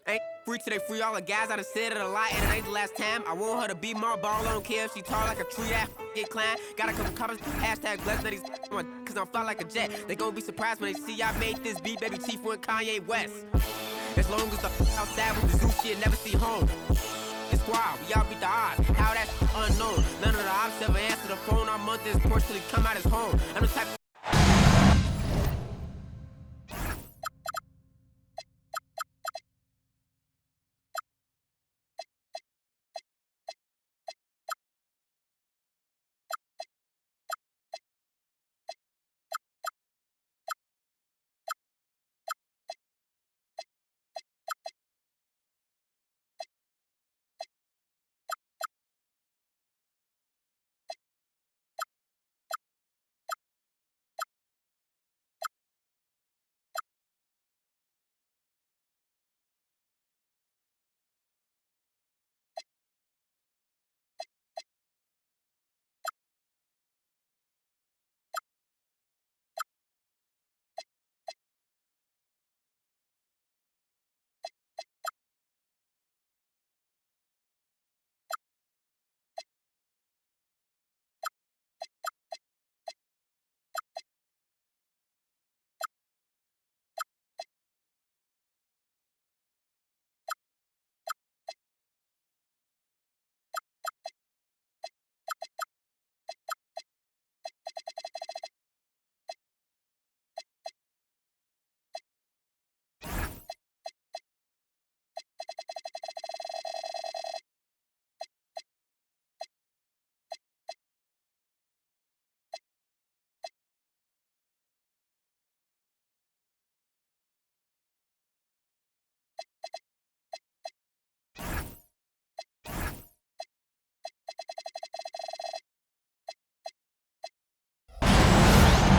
Ain't free till they free all the guys. I done said it a lot, and it ain't the last time. I want her to be my ball. I don't care if she tall like a tree, that get climb. Got a couple comments, hashtag blessed that he's cause I'm fly like a jet. They gon' be surprised when they see I made this beat, baby Chief and Kanye West. As long as the outside with the zoo shit, never see home. It's wild, we all beat the odds. How that unknown. None of the ops ever answer the phone. I'm on this porch till he come out his home. I'm the type.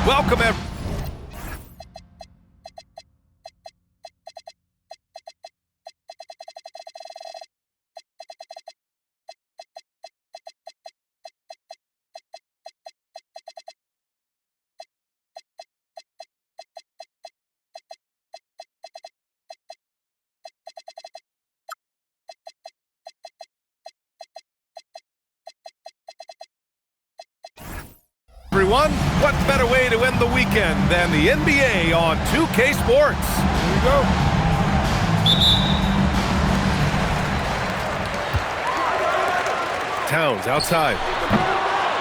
Welcome, everyone. Everyone, what better way to end the weekend than the NBA on 2K Sports? Here we go. Towns outside.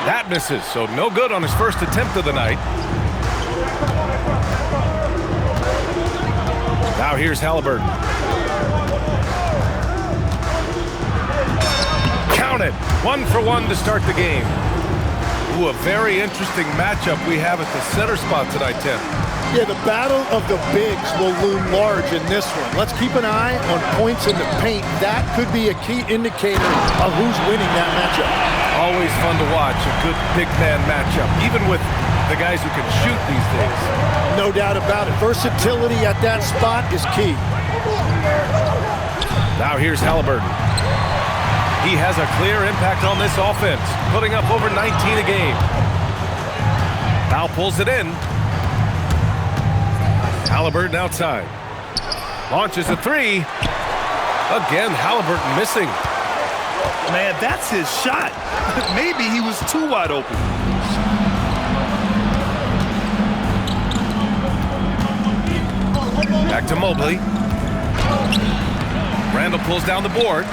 That misses, so no good on his first attempt of the night. Now here's Halliburton. Counted. 1 for 1 to start the game. Ooh, a very interesting matchup we have at the center spot tonight, Tim. Yeah, the battle of the bigs will loom large in this one. Let's keep an eye on points in the paint. That could be a key indicator of who's winning that matchup. Always fun to watch a good big man matchup, even with the guys who can shoot these days. No doubt about it. Versatility at that spot is key. Now here's Halliburton. He has a clear impact on this offense, putting up over 19 a game. Now pulls it in. Halliburton outside. Launches a three. Again, Halliburton missing. Man, that's his shot. Maybe he was too wide open. Back to Mobley. Randall pulls down the board.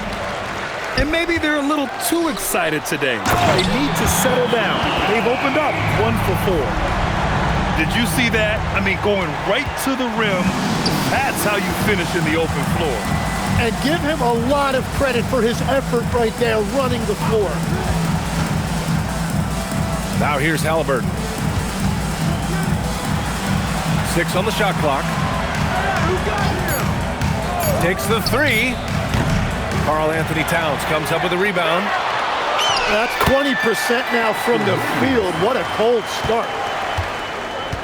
And maybe they're a little too excited today. They need to settle down. They've opened up 1 for 4. Did you see that? I mean, going right to the rim. That's how you finish in the open floor. And give him a lot of credit for his effort right there running the floor. Now here's Halliburton. 6 on the shot clock. Takes the three. Karl-Anthony Towns comes up with a rebound. That's 20% now from the field. What a cold start.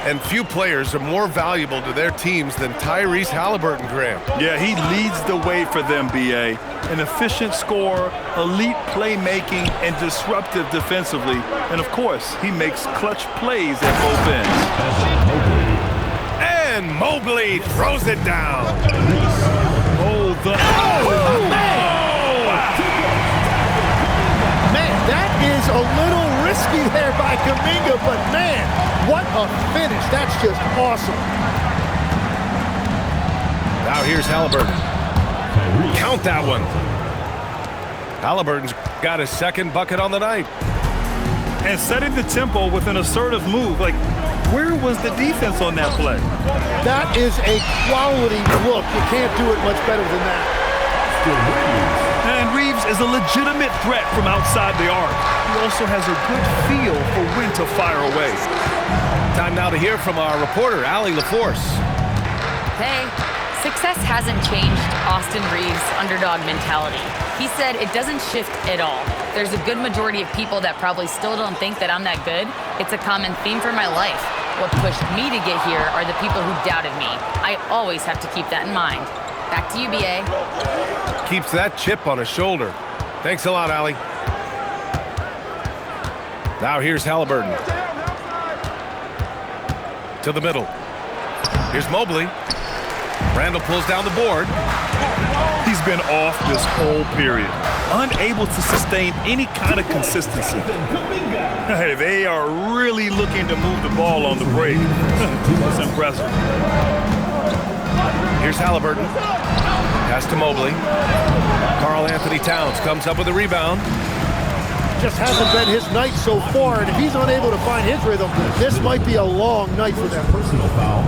And few players are more valuable to their teams than Tyrese Halliburton, Graham. Yeah, he leads the way for them, B.A. An efficient scorer, elite playmaking, and disruptive defensively. And, of course, he makes clutch plays at both ends. And Mobley throws it down. the... Man, that is a little risky there by Kuminga, but man, what a finish. That's just awesome. Now here's Halliburton. Count that one. Halliburton's got his second bucket on the night. And setting the tempo with an assertive move. Like, where was the defense on that play? That is a quality look. You can't do it much better than that. And Reeves is a legitimate threat from outside the arc. He also has a good feel for when to fire away. Time now to hear from our reporter, Allie LaForce. Hey, success hasn't changed Austin Reeves' underdog mentality. He said it doesn't shift at all. There's a good majority of people that probably still don't think that I'm that good. It's a common theme for my life. What pushed me to get here are the people who doubted me. I always have to keep that in mind. Back to you, BA. Keeps that chip on his shoulder. Thanks a lot, Allie. Now here's Halliburton. To the middle. Here's Mobley. Randall pulls down the board. He's been off this whole period, unable to sustain any kind of consistency. Hey, they are really looking to move the ball on the break. That's impressive. Here's Halliburton. Pass to Mobley. Karl Anthony Towns comes up with a rebound. Just hasn't been his night so far, and if he's unable to find his rhythm, this might be a long night for them. Personal foul.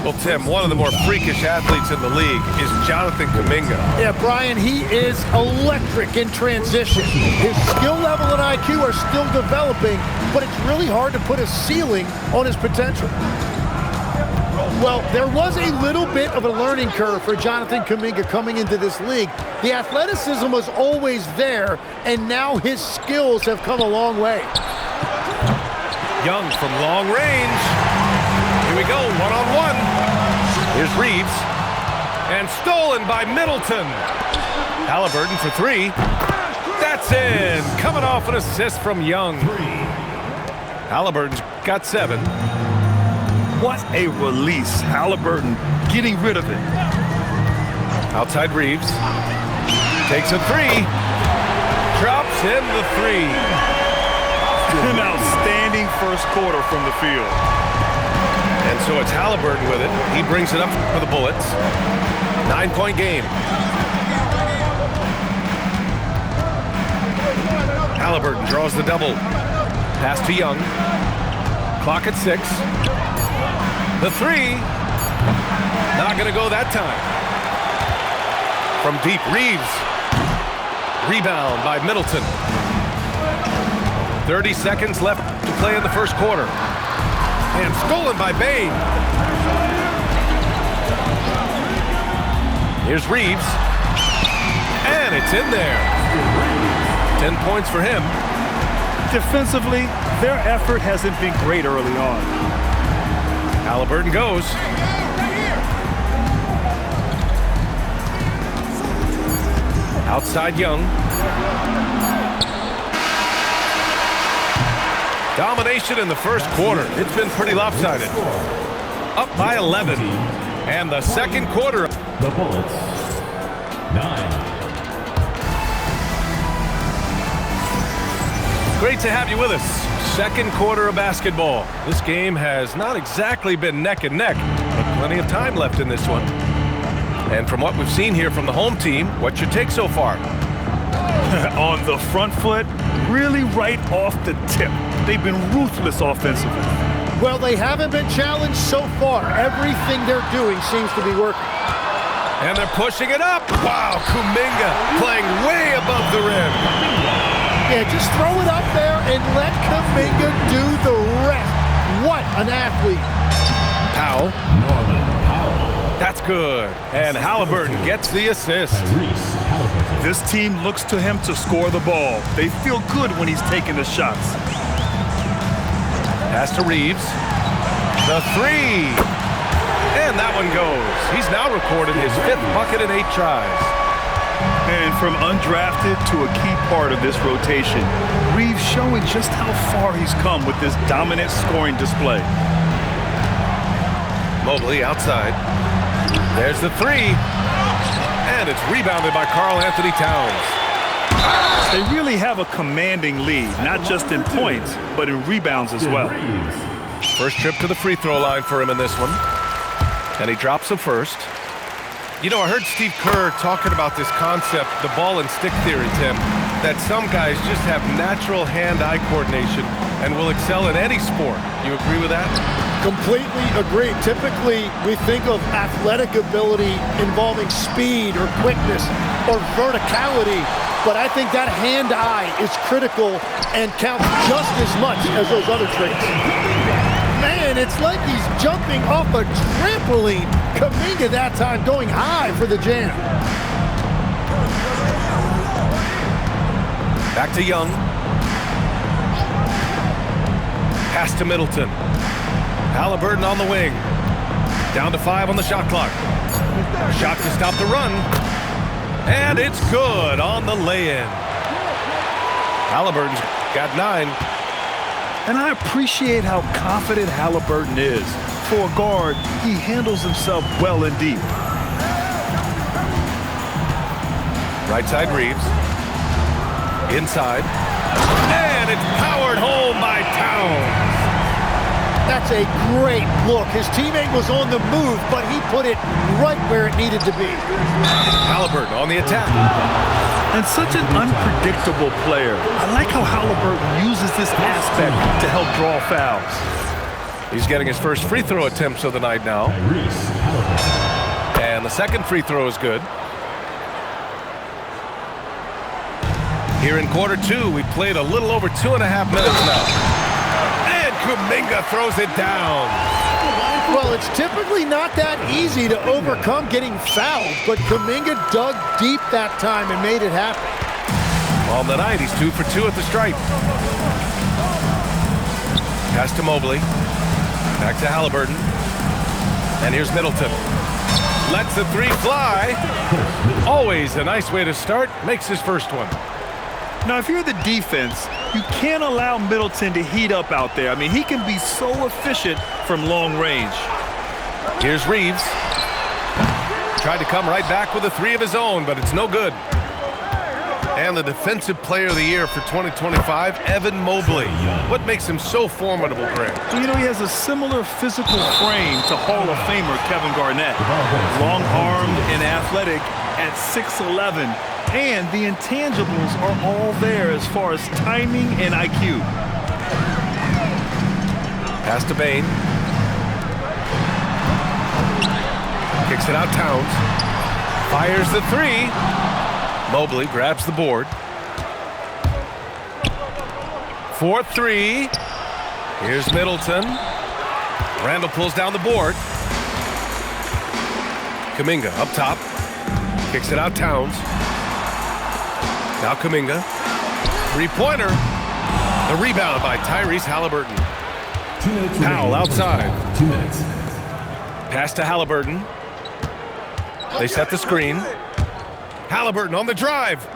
Well, Tim, one of the more freakish athletes in the league is Jonathan Kuminga. Yeah, Brian, he is electric in transition. His skill level and IQ are still developing, but it's really hard to put a ceiling on his potential. Well, there was a little bit of a learning curve for Jonathan Kuminga coming into this league. The athleticism was always there, and now his skills have come a long way. Young from long range. Here we go, one-on-one. Here's Reeves. And stolen by Middleton. Halliburton for three. That's in. Coming off an assist from Young. Halliburton's got 7. What a release. Halliburton getting rid of it. Outside Reeves. Takes a 3. Drops in the 3. An outstanding first quarter from the field. And so it's Halliburton with it. He brings it up for the Bullets. 9-point game. Halliburton draws the double. Pass to Young. Clock at 6. The 3. Not going to go that time. From deep, Reeves. Rebound by Middleton. 30 seconds left to play in the first quarter. And stolen by Bane. Here's Reeves. And it's in there. 10 points for him. Defensively, their effort hasn't been great early on. Halliburton goes. Outside Young. Domination in the first quarter. It's been pretty lopsided. Up by 11. And the second quarter. The Bullets, 9. Great to have you with us. Second quarter of basketball. This game has not exactly been neck and neck, but plenty of time left in this one. And from what we've seen here from the home team, what's your take so far? On the front foot, really right off the tip. They've been ruthless offensively. Well, they haven't been challenged so far. Everything they're doing seems to be working. And they're pushing it up. Wow, Kuminga playing way above the rim. Yeah, just throw it up there and let Kuminga do the rest. What an athlete. Powell. Norman Powell. That's good. And Halliburton gets the assist. This team looks to him to score the ball. They feel good when he's taking the shots. Pass to Reeves. The 3. And that one goes. He's now recorded his 5th bucket in 8 tries. And from undrafted to a key part of this rotation, Reeves showing just how far he's come with this dominant scoring display. Mobley outside. There's the 3. And it's rebounded by Karl Anthony Towns. They really have a commanding lead, not just in points, but in rebounds as well. First trip to the free throw line for him in this one. And he drops the first. You know, I heard Steve Kerr talking about this concept, the ball and stick theory, Tim, that some guys just have natural hand-eye coordination and will excel in any sport. You agree with that? Completely agree. Typically, we think of athletic ability involving speed or quickness or verticality, but I think that hand-eye is critical and counts just as much as those other traits. Man, it's like he's jumping off a trampoline. Kuminga that time going high for the jam. Back to Young. Pass to Middleton. Halliburton on the wing. Down to 5 on the shot clock. Shot to stop the run. And it's good on the lay-in. Halliburton's got 9. And I appreciate how confident Halliburton is. For a guard, he handles himself well and deep. Right side Reeves. Inside. And it's powered home by Towns. That's a great look. His teammate was on the move, but he put it right where it needed to be. Halliburton on the attack. And such an unpredictable player. I like how Halliburton uses this aspect to help draw fouls. He's getting his first free throw attempts of the night now. And the second free throw is good. Here in quarter 2, we played a little over 2.5 minutes now. And Kuminga throws it down. Well, it's typically not that easy to overcome getting fouled, but Kuminga dug deep that time and made it happen. On the night, he's 2 for 2 at the stripe. Pass to Mobley. Back to Halliburton. And here's Middleton. Lets the 3 fly. Always a nice way to start. Makes his first one. Now, if you're the defense, you can't allow Middleton to heat up out there. I mean, he can be so efficient from long range. Here's Reeves. Tried to come right back with a 3 of his own, but it's no good. And the Defensive Player of the Year for 2025, Evan Mobley. What makes him so formidable, Grant? Well, you know, he has a similar physical frame to Hall of Famer Kevin Garnett. Long-armed and athletic at 6'11". And the intangibles are all there as far as timing and IQ. Pass to Bane. Kicks it out Towns. Fires the 3. Mobley grabs the board. 4-3. Here's Middleton. Randall pulls down the board. Kuminga up top. Kicks it out Towns. Now Kuminga. 3-pointer. The rebound by Tyrese Halliburton. Powell outside. 2 minutes. Pass to Halliburton. They set the screen. Halliburton on the drive.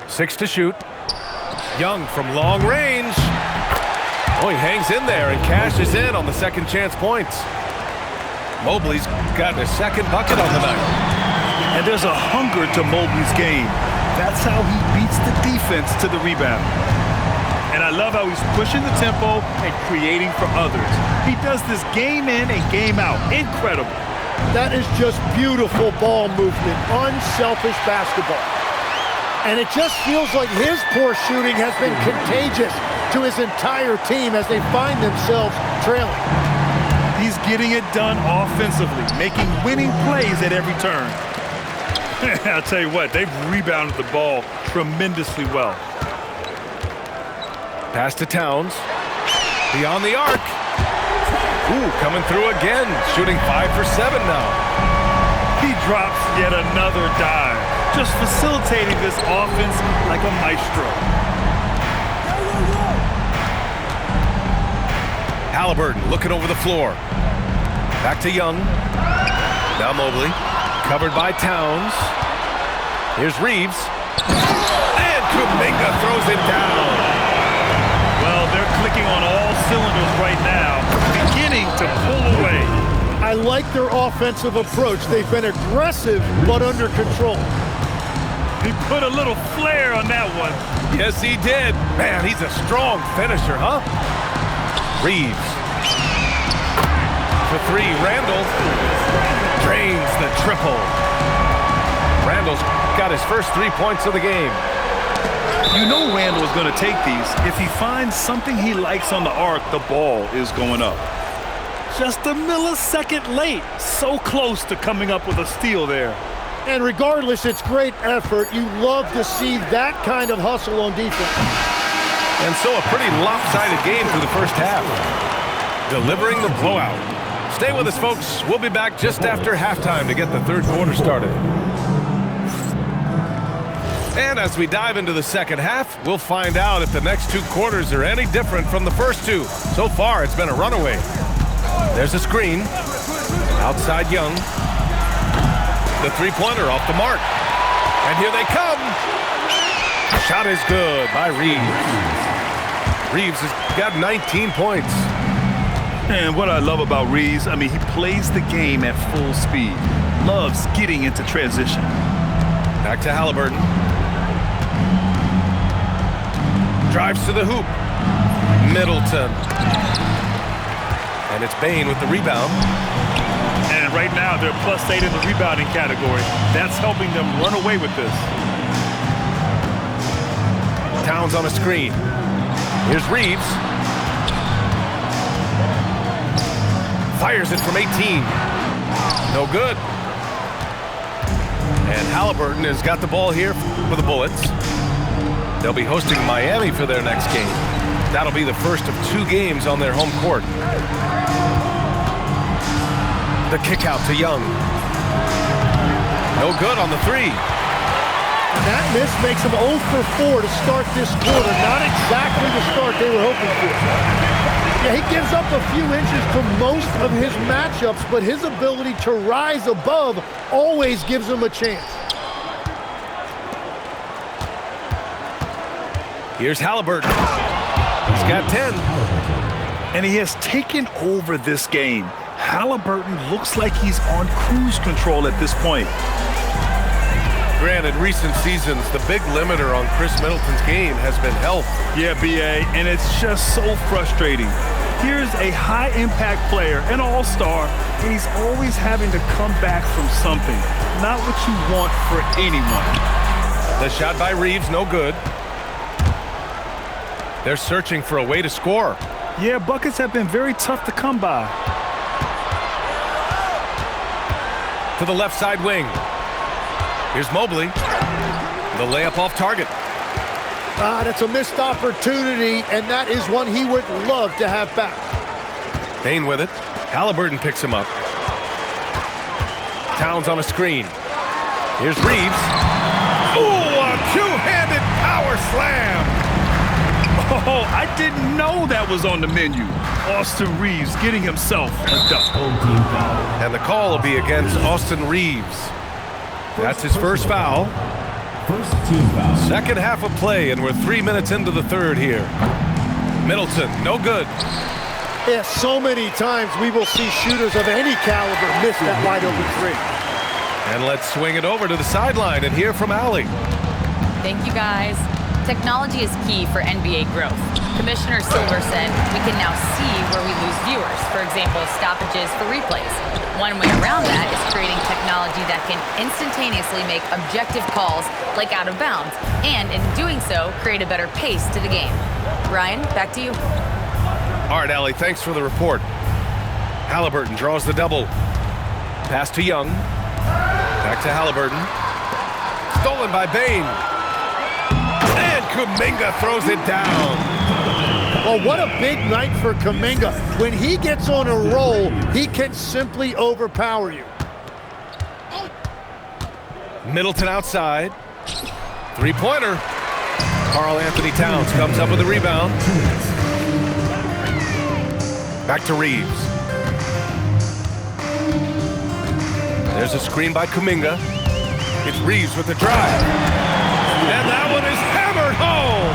6 to shoot. Young from long range. Oh, he hangs in there and cashes in on the second chance points. Mobley's got a second bucket on the night. And there's a hunger to Mobley's game. That's how he beats the defense to the rebound. And I love how he's pushing the tempo and creating for others. He does this game in and game out. Incredible. That is just beautiful ball movement, unselfish basketball. And it just feels like his poor shooting has been contagious to his entire team as they find themselves trailing. He's getting it done offensively, making winning plays at every turn. I'll tell you what, they've rebounded the ball tremendously well. Pass to Towns. Beyond the arc. Ooh, coming through again. Shooting 5 for 7 now. He drops yet another dive. Just facilitating this offense like a maestro. Halliburton looking over the floor. Back to Young. Now Mobley. Covered by Towns. Here's Reeves. And Kuminga throws it down. Well, they're clicking on all cylinders right now, beginning to pull away. I like their offensive approach. They've been aggressive, but under control. He put a little flair on that one. Yes, he did. Man, he's a strong finisher, huh? Reeves. For three, Randall drains the triple. Randall's got his first 3 points of the game. You know Randall is going to take these. If he finds something he likes on the arc, the ball is going up. Just a millisecond late. So close to coming up with a steal there. And regardless, it's great effort. You love to see that kind of hustle on defense. And so a pretty lopsided game through the first half. Delivering the blowout. Stay with us, folks. We'll be back just after halftime to get the third quarter started. And as we dive into the second half, we'll find out if the next 2 quarters are any different from the first 2. So far, it's been a runaway. There's a screen. Outside Young. The three-pointer off the mark. And here they come. Shot is good by Reeves. Reeves has got 19 points. And what I love about Reeves, I mean, he plays the game at full speed. Loves getting into transition. Back to Halliburton. Drives to the hoop. Middleton. And it's Bane with the rebound. And right now, they're +8 in the rebounding category. That's helping them run away with this. Towns on a screen. Here's Reeves. Fires it from 18. No good. And Halliburton has got the ball here for the Bullets. They'll be hosting Miami for their next game. That'll be the first of 2 games on their home court. The kick out to Young. No good on the 3. That miss makes them 0 for 4 to start this quarter. Not exactly the start they were hoping for. Yeah, he gives up a few inches to most of his matchups, but his ability to rise above always gives him a chance. Here's Halliburton. He's got 10. And he has taken over this game. Halliburton looks like he's on cruise control at this point. Granted, recent seasons, the big limiter on Chris Middleton's game has been health. Yeah, B.A., and it's just so frustrating. Here's a high-impact player, an all-star, and he's always having to come back from something. Not what you want for anyone. The shot by Reeves, no good. They're searching for a way to score. Yeah, buckets have been very tough to come by. To the left side wing. Here's Mobley. The layup off target. That's a missed opportunity, and that is one he would love to have back. Bane with it. Halliburton picks him up. Towns on a screen. Here's Reeves. Ooh, a two-handed power slam. Oh, I didn't know that was on the menu. Austin Reeves getting himself a dunk. And the call will be against Austin Reeves. That's his first foul. First team foul. Second half of play, and we're 3 minutes into the third here. Middleton, no good. Yeah, so many times we will see shooters of any caliber miss that wide open 3. And let's swing it over to the sideline and hear from Allie. Thank you, guys. Technology is key for NBA growth. Commissioner Silver said we can now see where we lose viewers, for example, stoppages for replays. One way around that is creating technology that can instantaneously make objective calls like out of bounds, and in doing so, create a better pace to the game. Ryan, back to you. All right, Allie, thanks for the report. Halliburton draws the double. Pass to Young. Back to Halliburton. Stolen by Bane. And Kuminga throws it down. Well, what a big night for Kuminga. When he gets on a roll, he can simply overpower you. Middleton outside. Three-pointer. Karl Anthony Towns comes up with a rebound. Back to Reeves. There's a screen by Kuminga. It's Reeves with the drive. And that one is hammered home.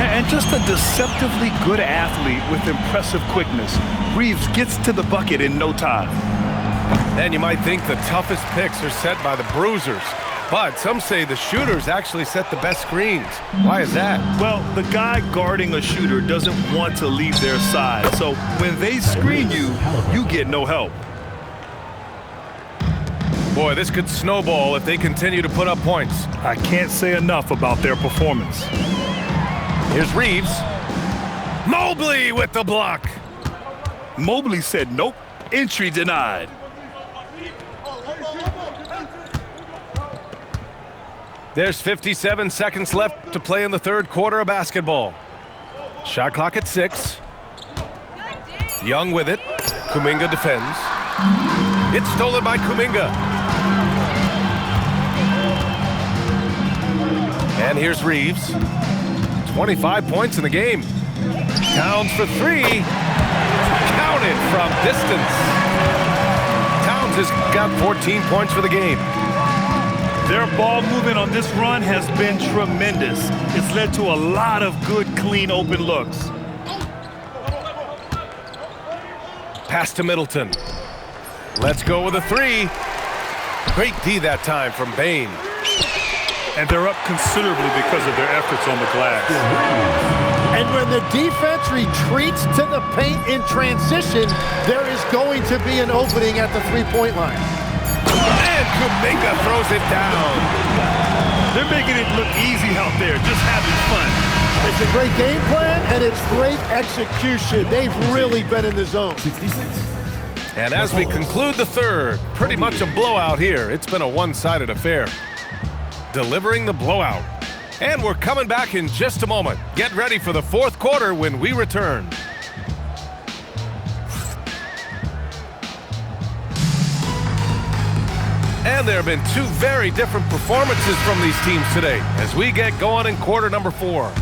And And just a deceptively good athlete with impressive quickness. Reeves gets to the bucket in no time. And you might think the toughest picks are set by the bruisers. But some say the shooters actually set the best screens. Why is that? Well, the guy guarding a shooter doesn't want to leave their side. So when they screen you, you get no help. Boy, this could snowball if they continue to put up points. I can't say enough about their performance. Here's Reeves. Mobley with the block. Mobley said nope, entry denied. There's 57 seconds left to play in the third quarter of basketball. Shot clock at 6. Young with it. Kuminga defends. It's stolen by Kuminga. And here's Reeves. 25 points in the game. Towns for 3. Counted from distance. Towns has got 14 points for the game. Their ball movement on this run has been tremendous. It's led to a lot of good, clean, open looks. Pass to Middleton. Let's go with a 3. Great D that time from Bane. And they're up considerably because of their efforts on the glass. And when the defense retreats to the paint in transition, there is going to be an opening at the three-point line. And Kuminga throws it down. They're making it look easy out there, just having fun. It's a great game plan, and it's great execution. They've really been in the zone. And as we conclude the third, pretty much a blowout here. It's been a one-sided affair. Delivering the blowout. And we're coming back in just a moment. Get ready for the fourth quarter when we return. And there have been two very different performances from these teams today as we get going in quarter number 4.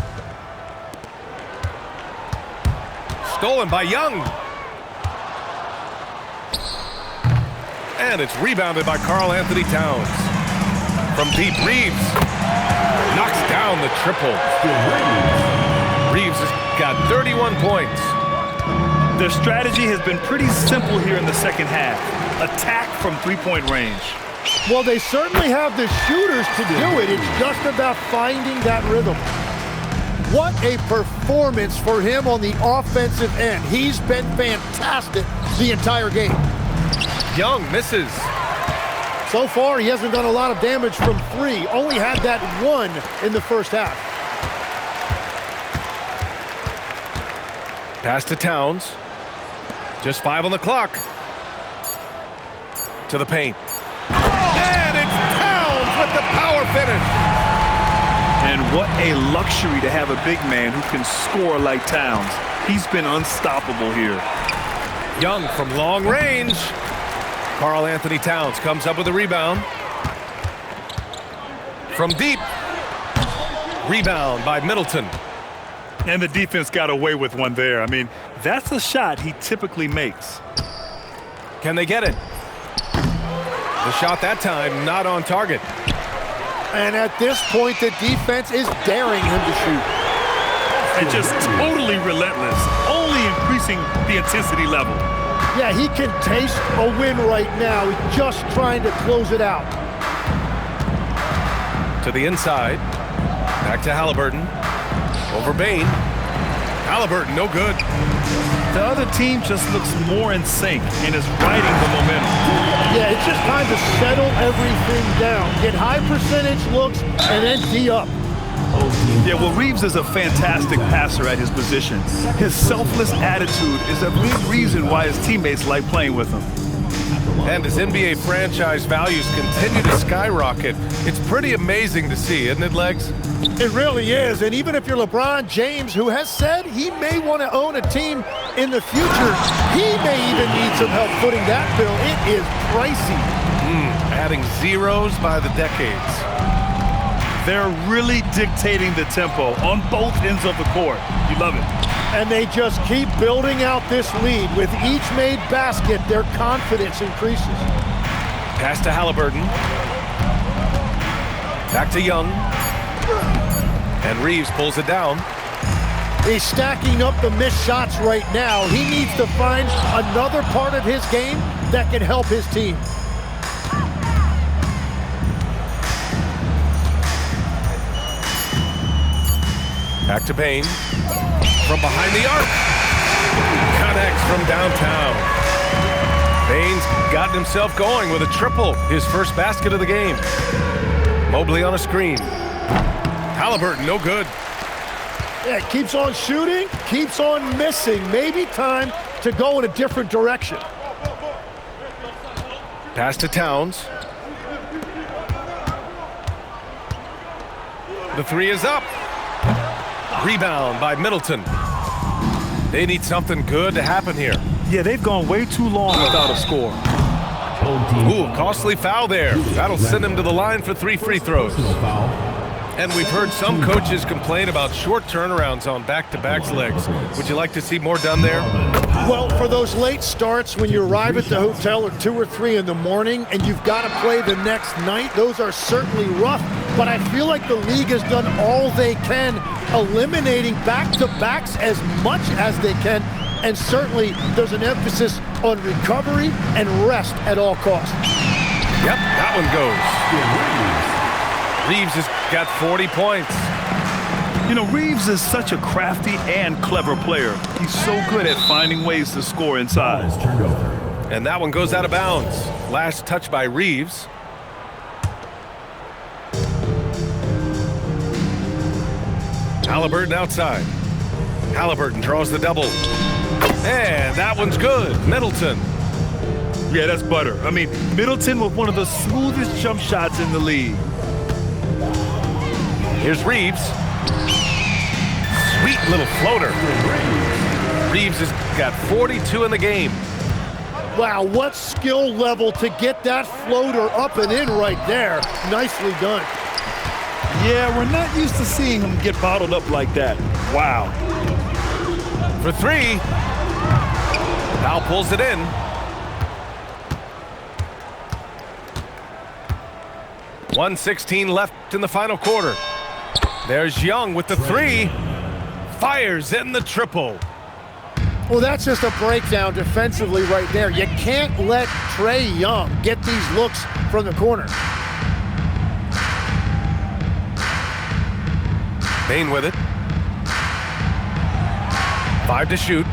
Stolen by Young. And it's rebounded by Karl Anthony Towns. From deep, Reeves knocks down the triple. Reeves has got 31 points. Their strategy has been pretty simple here in the second half. Attack from three-point range. Well, they certainly have the shooters to do it. It's just about finding that rhythm. What a performance for him on the offensive end. He's been fantastic the entire game. Young misses. So far, he hasn't done a lot of damage from 3. Only had that 1 in the first half. Pass to Towns. Just 5 on the clock. To the paint. And it's Towns with the power finish. And what a luxury to have a big man who can score like Towns. He's been unstoppable here. Young from long range. Karl Anthony Towns comes up with a rebound. From deep. Rebound by Middleton. And the defense got away with one there. I mean, that's a shot he typically makes. Can they get it? The shot that time not on target. And at this point, the defense is daring him to shoot. And just totally relentless, only increasing the intensity level. Yeah, he can taste a win right now. He's just trying to close it out. To the inside. Back to Halliburton. Over Bane. Halliburton, no good. The other team just looks more in sync and is riding the momentum. Yeah, it's just time to settle everything down. Get high percentage looks and then D up. Yeah, well, Reeves is a fantastic passer at his position. His selfless attitude is a big reason why his teammates like playing with him. And as NBA franchise values continue to skyrocket, it's pretty amazing to see, isn't it, Legs? It really is. And even if you're LeBron James, who has said he may want to own a team in the future, he may even need some help footing that bill. It is pricey. Adding zeros by the decades. They're really dictating the tempo on both ends of the court. You love it. And they just keep building out this lead. With each made basket, their confidence increases. Pass to Halliburton. Back to Young. And Reeves pulls it down. He's stacking up the missed shots right now. He needs to find another part of his game that can help his team. Back to Bane. From behind the arc. Connects from downtown. Bane's gotten himself going with a triple. His first basket of the game. Mobley on a screen. Halliburton, no good. Yeah, keeps on shooting, keeps on missing. Maybe time to go in a different direction. Pass to Towns. The three is up. Rebound by Middleton. They need something good to happen here. Yeah, they've gone way too long without a score. Ooh, costly foul there. That'll send him to the line for 3 free throws. And we've heard some coaches complain about short turnarounds on back-to-backs legs. Would you like to see more done there? Well, for those late starts when you arrive at the hotel at 2 or 3 in the morning and you've got to play the next night, those are certainly rough. But I feel like the league has done all they can, eliminating back-to-backs as much as they can. And certainly there's an emphasis on recovery and rest at all costs. Yep, that one goes. Reeves has got 40 points. You know, Reeves is such a crafty and clever player. He's so good at finding ways to score inside. And that one goes out of bounds. Last touch by Reeves. Halliburton outside. Halliburton draws the double. And that one's good. Middleton. Yeah, that's butter. I mean, Middleton with one of the smoothest jump shots in the league. Here's Reeves. Sweet little floater. Reeves has got 42 in the game. Wow, what skill level to get that floater up and in right there. Nicely done. Yeah, we're not used to seeing him get bottled up like that. Wow. For 3. Now pulls it in. .116 left in the final quarter. There's Young with the 3. Fires in the triple. Well, that's just a breakdown defensively right there. You can't let Trae Young get these looks from the corner. Bane with it. 5 to shoot.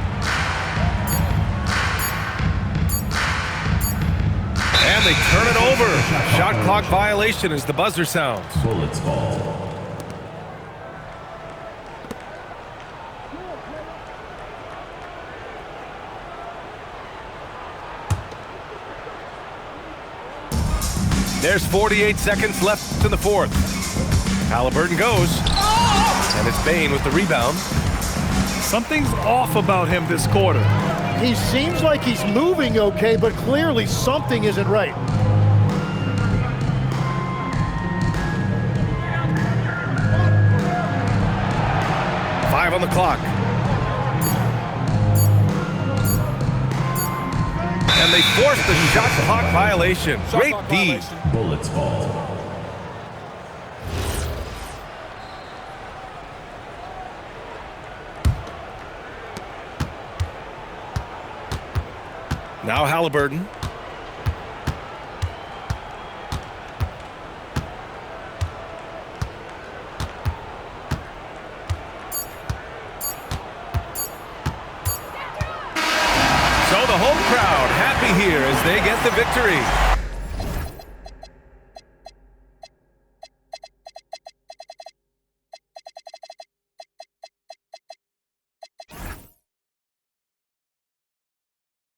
And they turn it over. Shot clock violation as the buzzer sounds. Bullets ball. There's 48 seconds left in the fourth. Halliburton goes. And it's Bane with the rebound. Something's off about him this quarter. He seems like he's moving okay, but clearly something isn't right. Five on the clock. And they force the shot clock violation. Great D. Bullets ball. Now Halliburton. So the home crowd happy here as they get the victory.